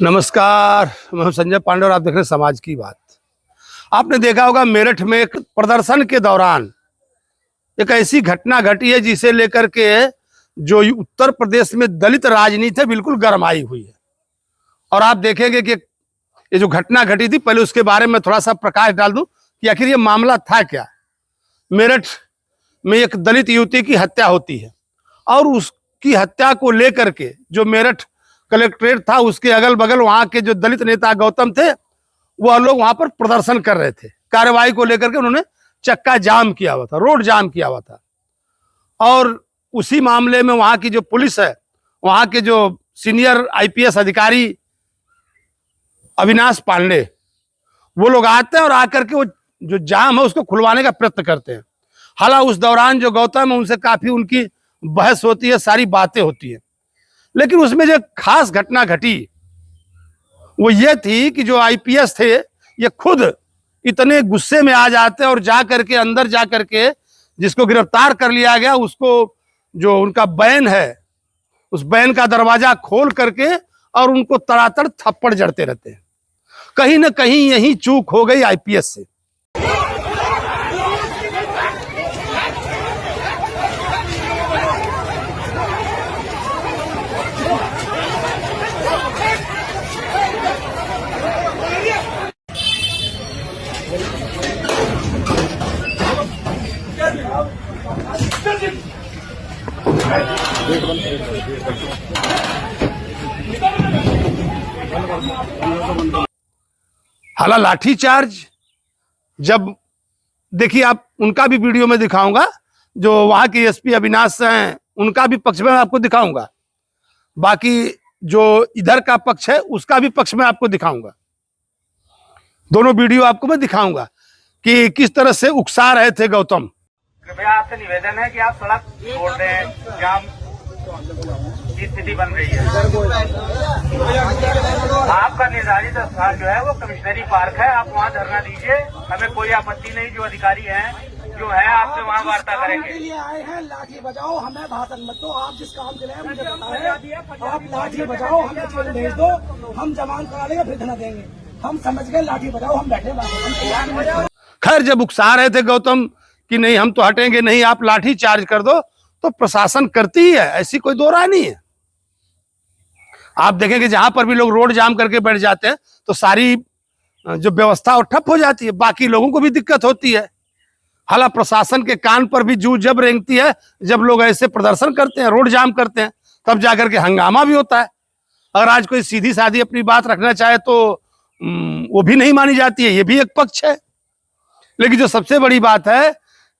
नमस्कार, मैं संजय पांडे और आप देख रहे हैं समाज की बात। आपने देखा होगा मेरठ में एक प्रदर्शन के दौरान एक ऐसी घटना घटी है जिसे लेकर के जो उत्तर प्रदेश में दलित राजनीति है बिल्कुल गरमाई हुई है। और आप देखेंगे कि ये जो घटना घटी थी, पहले उसके बारे में थोड़ा सा प्रकाश डाल दूं कि आखिर ये मामला था क्या। मेरठ में एक दलित युवती की हत्या होती है और उसकी हत्या को लेकर के जो मेरठ कलेक्ट्रेट था उसके अगल बगल वहां के जो दलित नेता गौतम थे वह लोग वहां पर प्रदर्शन कर रहे थे। कार्रवाई को लेकर के उन्होंने चक्का जाम किया हुआ था, रोड जाम किया हुआ था। और उसी मामले में वहां की जो पुलिस है, वहां के जो सीनियर आईपीएस अधिकारी अविनाश पांडे, वो लोग आते हैं और आकर के वो जो जाम है उसको खुलवाने का प्रयत्न करते हैं। हालांकि उस दौरान जो गौतम है उनसे काफी उनकी बहस होती है, सारी बातें होती है। लेकिन उसमें जो खास घटना घटी वो ये थी कि जो आईपीएस थे ये खुद इतने गुस्से में आ जाते हैं और जा करके अंदर जा करके जिसको गिरफ्तार कर लिया गया उसको जो उनका बैन है उस बैन का दरवाजा खोल करके और उनको तड़ातड़ थप्पड़ जड़ते रहते हैं। कहीं ना कहीं यही चूक हो गई आईपीएस से। हालांकि लाठीचार्ज जब देखिए, आप उनका भी वीडियो में दिखाऊंगा, जो वहां के एसपी अविनाश हैं उनका भी पक्ष में आपको दिखाऊंगा, बाकी जो इधर का पक्ष है उसका भी पक्ष में आपको दिखाऊंगा। दोनों वीडियो आपको मैं दिखाऊंगा कि किस तरह से उकसा रहे थे गौतम। कृपया आपसे निवेदन है कि आप सड़क छोड़ दें, जाम की स्थिति बन रही है। आपका निर्धारित स्थान जो है वो कमिश्नरी पार्क है, आप वहाँ धरना दीजिए, हमें कोई आपत्ति नहीं। जो अधिकारी हैं जो है आपसे वहाँ वार्ता करेंगे। आए हैं लाठी बजाओ, हमें भाषण मत दो। आप जिस काम के लिए मुझे बताएं, आप लाठी बजाओ, हमें जेल भेज दो, हम जमान करा लेंगे, फिर धरना देंगे। हम समझ गए, लाठी बजाओ, हम बैठे। खैर, जब उकसा रहे थे गौतम कि नहीं हम तो हटेंगे नहीं, आप लाठी चार्ज कर दो, तो प्रशासन करती ही है, ऐसी कोई दो राय नहीं है। आप देखेंगे जहां पर भी लोग रोड जाम करके बैठ जाते हैं तो सारी जो व्यवस्था वो ठप हो जाती है, बाकी लोगों को भी दिक्कत होती है। हालांकि प्रशासन के कान पर भी जू जब रेंगती है जब लोग ऐसे प्रदर्शन करते हैं, रोड जाम करते हैं, तब जाकर के हंगामा भी होता है। अगर आज कोई सीधी सादी अपनी बात रखना चाहे तो वो भी नहीं मानी जाती है, ये भी एक पक्ष है। लेकिन जो सबसे बड़ी बात है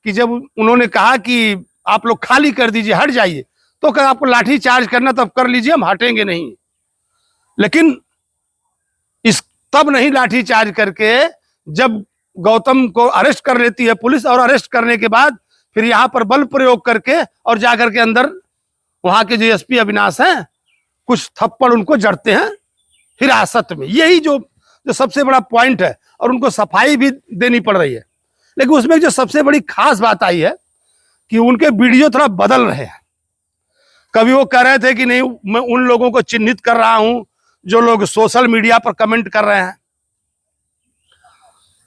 कि जब उन्होंने कहा कि आप लोग खाली कर दीजिए, हट जाइए, तो कहा आपको लाठी चार्ज करना तब कर लीजिए, हम हटेंगे नहीं। लेकिन इस तब नहीं लाठी चार्ज करके जब गौतम को अरेस्ट कर लेती है पुलिस, और अरेस्ट करने के बाद फिर यहाँ पर बल प्रयोग करके और जाकर के अंदर वहां के जो एसपी अविनाश हैं कुछ थप्पड़ उनको जड़ते हैं हिरासत में। यही जो सबसे बड़ा पॉइंट है, और उनको सफाई भी देनी पड़ रही है। लेकिन उसमें जो सबसे बड़ी खास बात आई है कि उनके वीडियो थोड़ा बदल रहे हैं। कभी वो कह रहे थे कि नहीं मैं उन लोगों को चिन्हित कर रहा हूं जो लोग सोशल मीडिया पर कमेंट कर रहे हैं,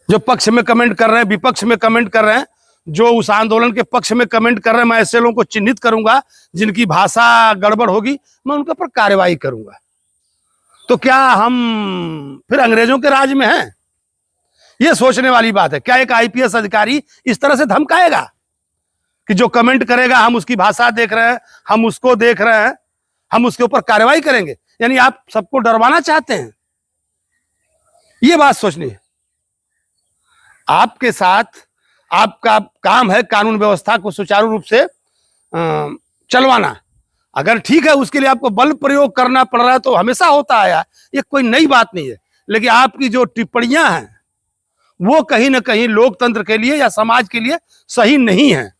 जो पक्ष में कमेंट कर रहे हैं, विपक्ष में कमेंट कर रहे हैं, जो उस आंदोलन के पक्ष में कमेंट कर रहे हैं, मैं ऐसे लोगों को चिन्हित करूंगा, जिनकी भाषा गड़बड़ होगी मैं उनके ऊपर कार्रवाई करूंगा। तो क्या हम फिर अंग्रेजों के राज में हैं? यह सोचने वाली बात है। क्या एक आईपीएस अधिकारी इस तरह से धमकाएगा कि जो कमेंट करेगा हम उसकी भाषा देख रहे हैं, हम उसको देख रहे हैं, हम उसके ऊपर कार्रवाई करेंगे? यानी आप सबको डरवाना चाहते हैं, ये बात सोचनी है। आपके साथ आपका काम है कानून व्यवस्था को सुचारू रूप से चलवाना। अगर ठीक है उसके लिए आपको बल प्रयोग करना पड़ रहा है तो हमेशा होता आया, ये कोई नई बात नहीं है। लेकिन आपकी जो टिप्पणियां हैं वो कहीं ना कहीं लोकतंत्र के लिए या समाज के लिए सही नहीं है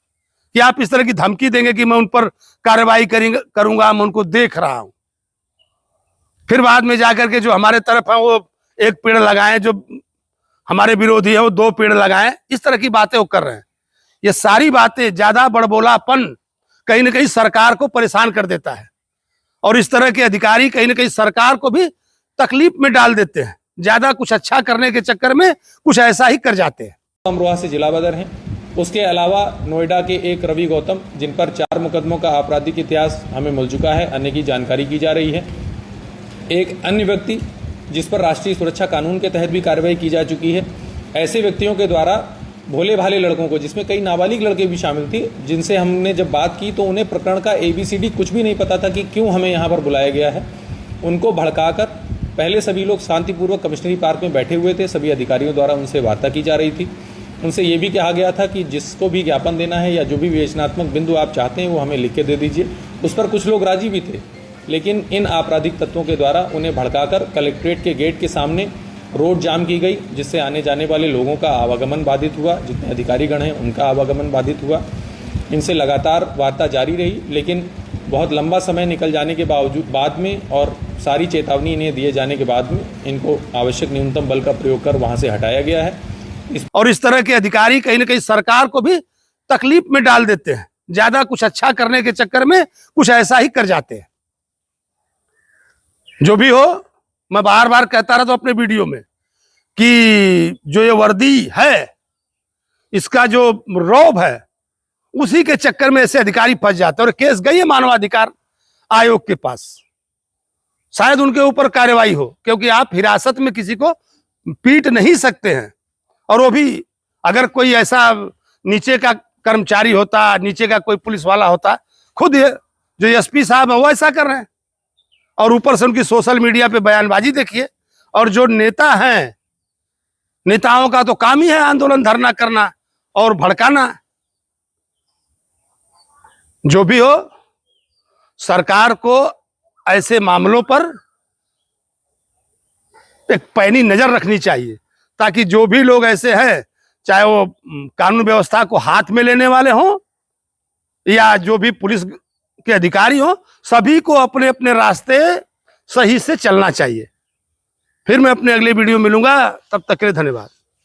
कि आप इस तरह की धमकी देंगे कि मैं उन पर कार्रवाई करूंगा, मैं उनको देख रहा हूं। फिर बाद में जाकर के जो हमारे तरफ है वो एक पेड़ लगाएं जो हमारे विरोधी है वो 2 पेड़ लगाएं, इस तरह की बातें वो कर रहे हैं। ये सारी बातें, ज्यादा बड़बोलापन कहीं ना कहीं सरकार को परेशान कर देता है, और इस तरह के अधिकारी कहीं ना कहीं सरकार को भी तकलीफ में डाल देते हैं। ज्यादा कुछ अच्छा करने के चक्कर में कुछ ऐसा ही कर जाते हैं। अमरोहा से जिला बदर हैं। उसके अलावा नोएडा के एक रवि गौतम, जिन पर 4 मुकदमों का आपराधिक इतिहास हमें मिल चुका है, अन्य की जानकारी की जा रही है। एक अन्य व्यक्ति जिस पर राष्ट्रीय सुरक्षा कानून के तहत भी कार्रवाई की जा चुकी है। ऐसे व्यक्तियों के द्वारा भोले भाले लड़कों को, जिसमें कई नाबालिग लड़के भी शामिल थे, जिनसे हमने जब बात की तो उन्हें प्रकरण का ABCD कुछ भी नहीं पता था कि क्यों हमें यहाँ पर बुलाया गया है। उनको भड़काकर पहले सभी लोग शांतिपूर्वक कमिश्नरी पार्क में बैठे हुए थे। सभी अधिकारियों द्वारा उनसे वार्ता की जा रही थी। उनसे ये भी कहा गया था कि जिसको भी ज्ञापन देना है या जो भी विवेचनात्मक बिंदु आप चाहते हैं वो हमें लिख के दे दीजिए। उस पर कुछ लोग राजी भी थे, लेकिन इन आपराधिक तत्वों के द्वारा उन्हें भड़काकर कलेक्ट्रेट के गेट के सामने रोड जाम की गई, जिससे आने जाने वाले लोगों का आवागमन बाधित हुआ। जितने अधिकारीगण हैं उनका आवागमन बाधित हुआ। इनसे लगातार वार्ता जारी रही, लेकिन बहुत लंबा समय निकल जाने के बाद में और सारी चेतावनी इन्हें दिए जाने के बाद में इनको आवश्यक न्यूनतम बल का प्रयोग कर वहां से हटाया गया है। और इस तरह के अधिकारी कहीं ना कहीं सरकार को भी तकलीफ में डाल देते हैं। ज्यादा कुछ अच्छा करने के चक्कर में कुछ ऐसा ही कर जाते हैं। जो भी हो, मैं बार बार कहता रहा तो अपने वीडियो में कि जो ये वर्दी है, इसका जो रौब है, उसी के चक्कर में ऐसे अधिकारी फंस जाते हैं। और केस गई है मानवाधिकार आयोग के पास, शायद उनके ऊपर कार्रवाई हो, क्योंकि आप हिरासत में किसी को पीट नहीं सकते हैं। और वो भी अगर कोई ऐसा नीचे का कर्मचारी होता, नीचे का कोई पुलिस वाला होता, खुद जो SP साहब है वो ऐसा कर रहे हैं, और ऊपर से उनकी सोशल मीडिया पे बयानबाजी देखिए। और जो नेता हैं, नेताओं का तो काम ही है आंदोलन धरना करना और भड़काना। जो भी हो, सरकार को ऐसे मामलों पर एक पैनी नजर रखनी चाहिए, ताकि जो भी लोग ऐसे हैं, चाहे वो कानून व्यवस्था को हाथ में लेने वाले हों या जो भी पुलिस के अधिकारी हों, सभी को अपने अपने रास्ते सही से चलना चाहिए। फिर मैं अपने अगले वीडियो मिलूंगा, तब तक के लिए धन्यवाद।